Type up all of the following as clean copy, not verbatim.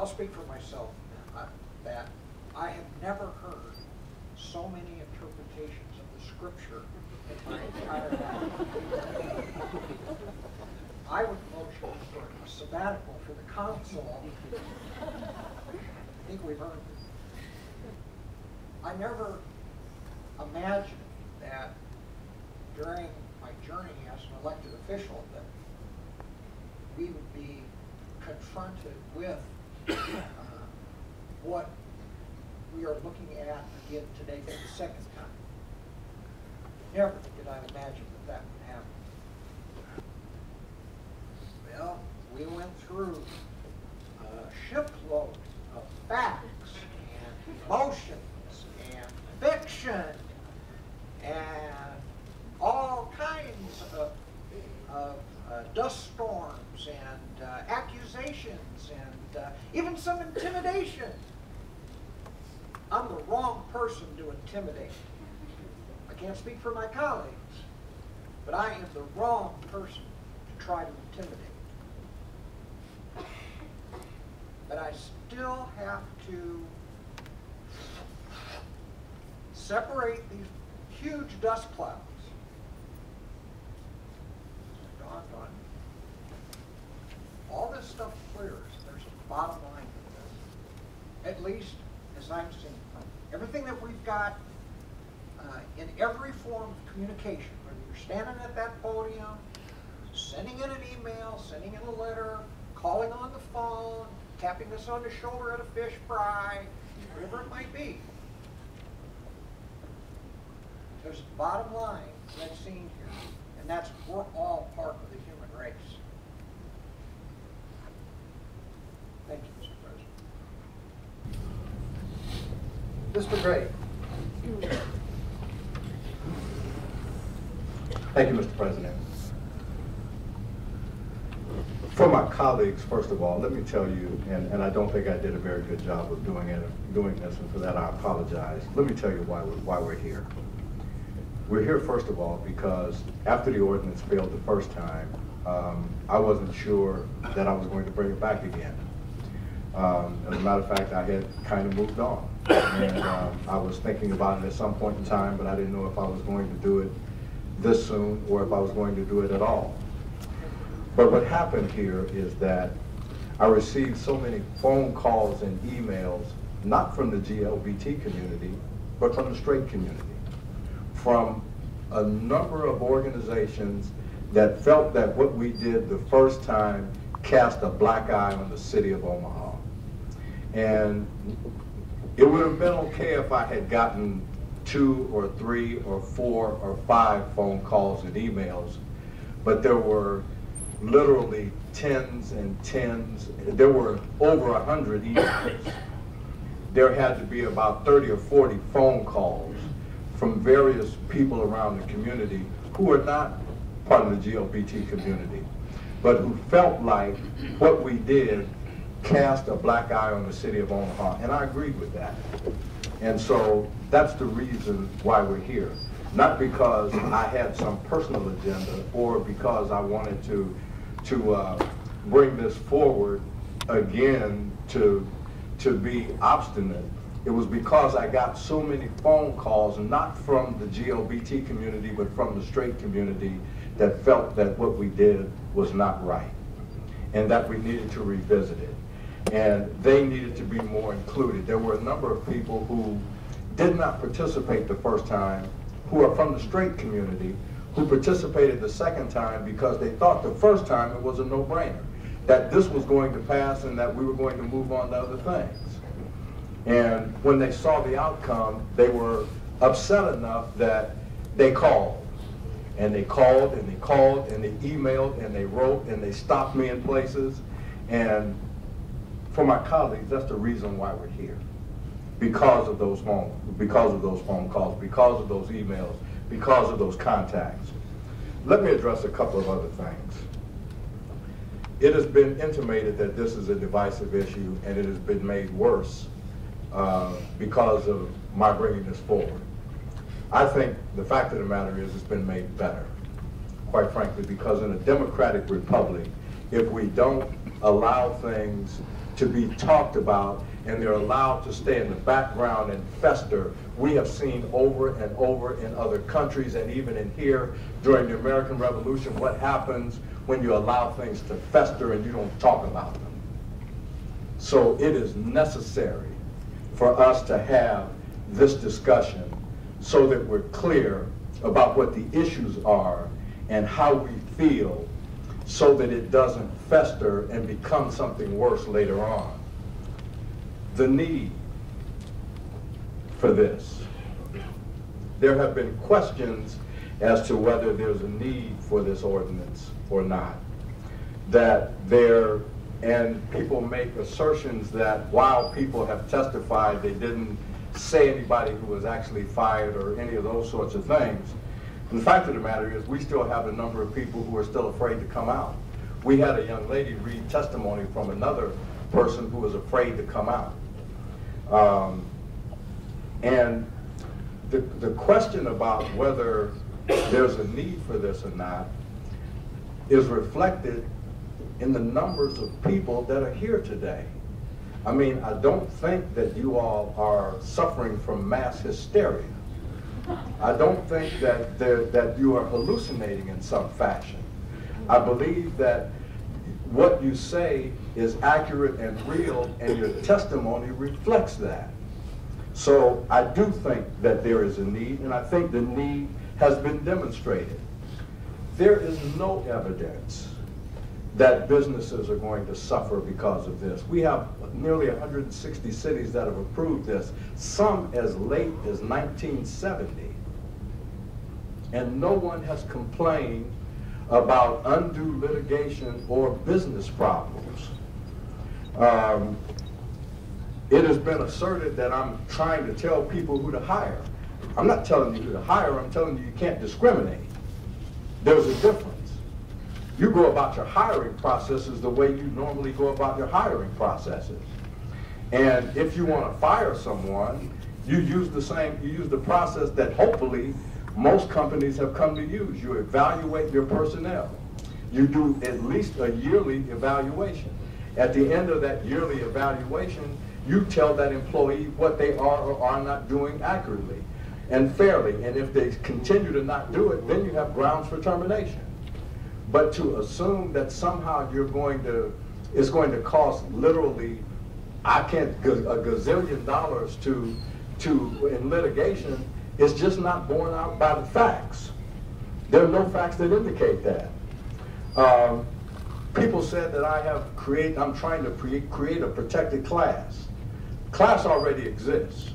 I'll speak for myself, that I have never heard so many interpretations of the scripture in my entire life. I would motion for a sabbatical for the council. I think we've earned it. I never imagined that during my journey as an elected official that we would be confronted with what we are looking at again today for the second time. Never did I imagine that that would happen. Well, we went through a shipload of facts and emotions and fiction and all kinds of dust storms and accusations and even some intimidation. I'm the wrong person to intimidate. I can't speak for my colleagues, but I am the wrong person to try to intimidate. But I still have to separate these huge dust clouds. Doggone. All this stuff clears. There's a bottom line to this. At least as I'm seeing it. Everything that we've got in every form of communication, whether you're standing at that podium, sending in an email, sending in a letter, calling on the phone, tapping us on the shoulder at a fish fry, whatever it might be. There's a bottom line that's seen here, and that's we're all part of the human race. Thank you, Mr. President. Mr. Gray. Thank you, Mr. President. For my colleagues, first of all, let me tell you, and I don't think I did a very good job of doing this, and for that I apologize. Let me tell you why we're here. We're here, first of all, because after the ordinance failed the first time, I wasn't sure that I was going to bring it back again. As a matter of fact, I had kind of moved on. And I was thinking about it at some point in time, but I didn't know if I was going to do it this soon or if I was going to do it at all. But what happened here is that I received so many phone calls and emails, not from the LGBT community, but from the straight community, from a number of organizations that felt that what we did the first time cast a black eye on the city of Omaha. And it would have been okay if I had gotten 2 or 3 or 4 or 5 phone calls and emails, but there were literally tens and tens. There were over 100 emails. There had to be about 30 or 40 phone calls from various people around the community who are not part of the LGBT community, but who felt like what we did cast a black eye on the city of Omaha, and I agreed with that. And so that's the reason why we're here. Not because I had some personal agenda or because I wanted to bring this forward again to be obstinate. It was because I got so many phone calls, not from the LGBT community, but from the straight community, that felt that what we did was not right and that we needed to revisit it. And they needed to be more included. There were a number of people who did not participate the first time, who are from the straight community, who participated the second time because they thought the first time it was a no-brainer, that this was going to pass and that we were going to move on to other things. And when they saw the outcome, they were upset enough that they called. And they called and they called and they emailed and they wrote and they stopped me in places. And for my colleagues, that's the reason why we're here. Because of those phone calls, because of those emails, because of those contacts. Let me address a couple of other things. It has been intimated that this is a divisive issue, and it has been made worse because of my bringing this forward. I think the fact of the matter is it's been made better, quite frankly, because in a democratic republic, if we don't allow things to be talked about, and they're allowed to stay in the background and fester. We have seen over and over in other countries, and even in here during the American Revolution, what happens when you allow things to fester and you don't talk about them. So it is necessary for us to have this discussion so that we're clear about what the issues are and how we feel, so that it doesn't fester and become something worse later on. The need for this. There have been questions as to whether there's a need for this ordinance or not. And people make assertions that while people have testified, they didn't say anybody who was actually fired or any of those sorts of things. And the fact of the matter is, we still have a number of people who are still afraid to come out. We had a young lady read testimony from another person who was afraid to come out. And the question about whether there's a need for this or not is reflected in the numbers of people that are here today. I mean, I don't think that you all are suffering from mass hysteria. I don't think that you are hallucinating in some fashion. I believe that what you say is accurate and real, and your testimony reflects that. So I do think that there is a need, and I think the need has been demonstrated. There is no evidence that businesses are going to suffer because of this. We have nearly 160 cities that have approved this, some as late as 1970. And no one has complained about undue litigation or business problems. It has been asserted that I'm trying to tell people who to hire. I'm not telling you who to hire, I'm telling you you can't discriminate. There's a difference. You go about your hiring processes the way you normally go about your hiring processes. And if you want to fire someone, you use the process that hopefully most companies have come to use. You evaluate your personnel. You do at least a yearly evaluation. At the end of that yearly evaluation, you tell that employee what they are or are not doing accurately and fairly. And if they continue to not do it, then you have grounds for termination. But to assume that somehow it's going to cost literally, a gazillion dollars in litigation is just not borne out by the facts. There are no facts that indicate that. People said that I'm trying to create a protected class. Class already exists.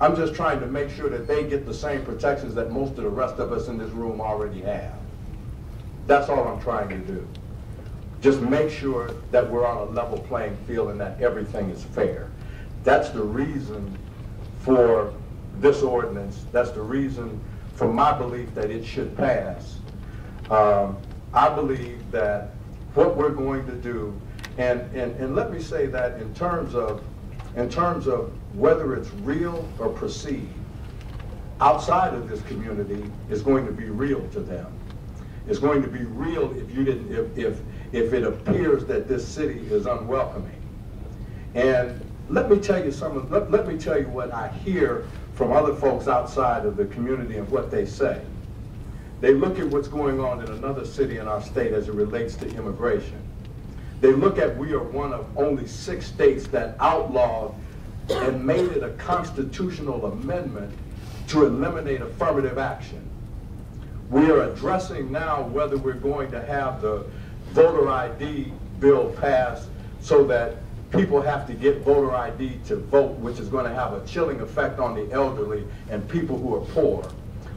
I'm just trying to make sure that they get the same protections that most of the rest of us in this room already have. That's all I'm trying to do. Just make sure that we're on a level playing field and that everything is fair. That's the reason for this ordinance. That's the reason for my belief that it should pass. I believe that what we're going to do, and let me say that in terms of whether it's real or perceived, outside of this community is going to be real to them. It's going to be real if it appears that this city is unwelcoming. And let me tell you what I hear from other folks outside of the community and what they say. They look at what's going on in another city in our state as it relates to immigration. They look at we are one of only 6 states that outlawed and made it a constitutional amendment to eliminate affirmative action. We are addressing now whether we're going to have the voter ID bill passed so that people have to get voter ID to vote, which is going to have a chilling effect on the elderly and people who are poor.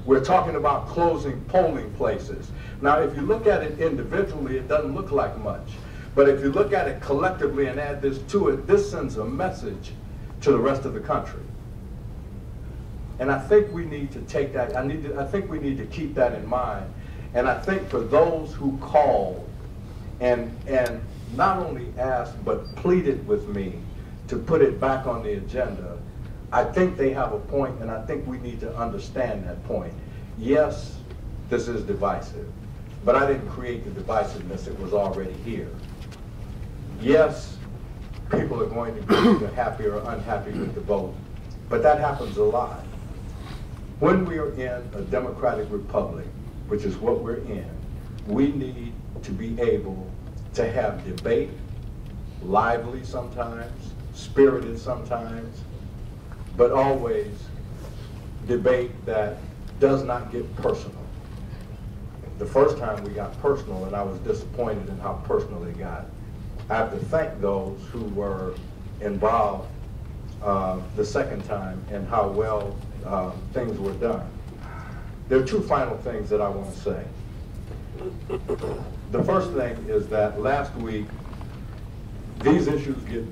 We're talking about closing polling places. Now, if you look at it individually, it doesn't look like much. But if you look at it collectively and add this to it, this sends a message to the rest of the country. And I think we need to take that, I think we need to keep that in mind. And I think for those who called and not only asked but pleaded with me to put it back on the agenda, I think they have a point, and I think we need to understand that point. Yes, this is divisive, but I didn't create the divisiveness, it was already here. Yes, people are going to be either happy or unhappy with the vote, but that happens a lot. When we are in a democratic republic, which is what we're in, we need to be able to have debate, lively sometimes, spirited sometimes, but always debate that does not get personal. The first time we got personal, and I was disappointed in how personal it got. I have to thank those who were involved the second time and how well things were done. There are two final things that I want to say. The first thing is that last week, these issues get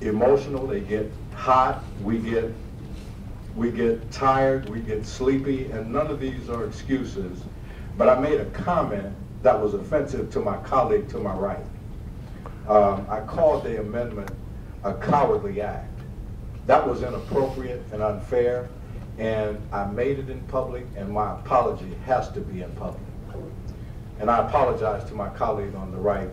emotional, they get hot, we get tired, we get sleepy, and none of these are excuses. But I made a comment that was offensive to my colleague to my right. I called the amendment a cowardly act. That was inappropriate and unfair, and I made it in public, and my apology has to be in public. And I apologize to my colleague on the right,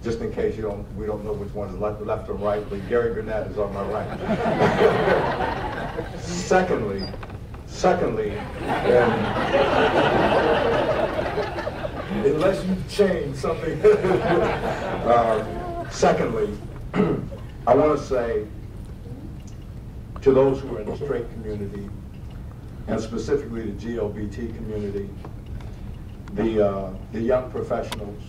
just in case we don't know which one is left or right, but Garry Gernandt is on my right. Secondly, unless you change something. Secondly, I want to say to those who are in the straight community, and specifically the LGBT community, the young professionals,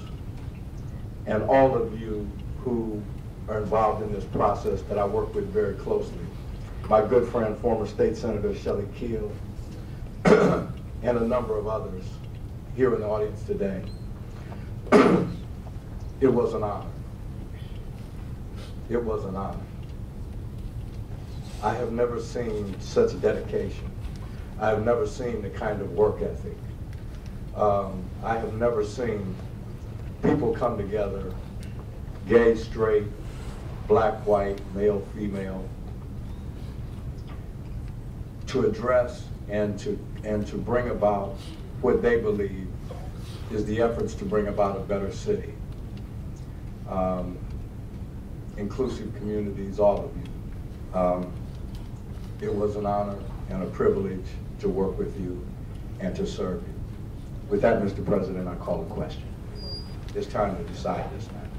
and all of you who are involved in this process that I work with very closely. My good friend, former State Senator Shelley Keel, and a number of others here in the audience today. It was an honor. It was an honor. I have never seen such dedication. I have never seen the kind of work ethic. I have never seen people come together, gay, straight, black, white, male, female, to address and to bring about what they believe is the efforts to bring about a better city. Inclusive communities, all of you. It was an honor and a privilege to work with you and to serve you. With that, Mr. President, I call the question. It's time to decide this matter.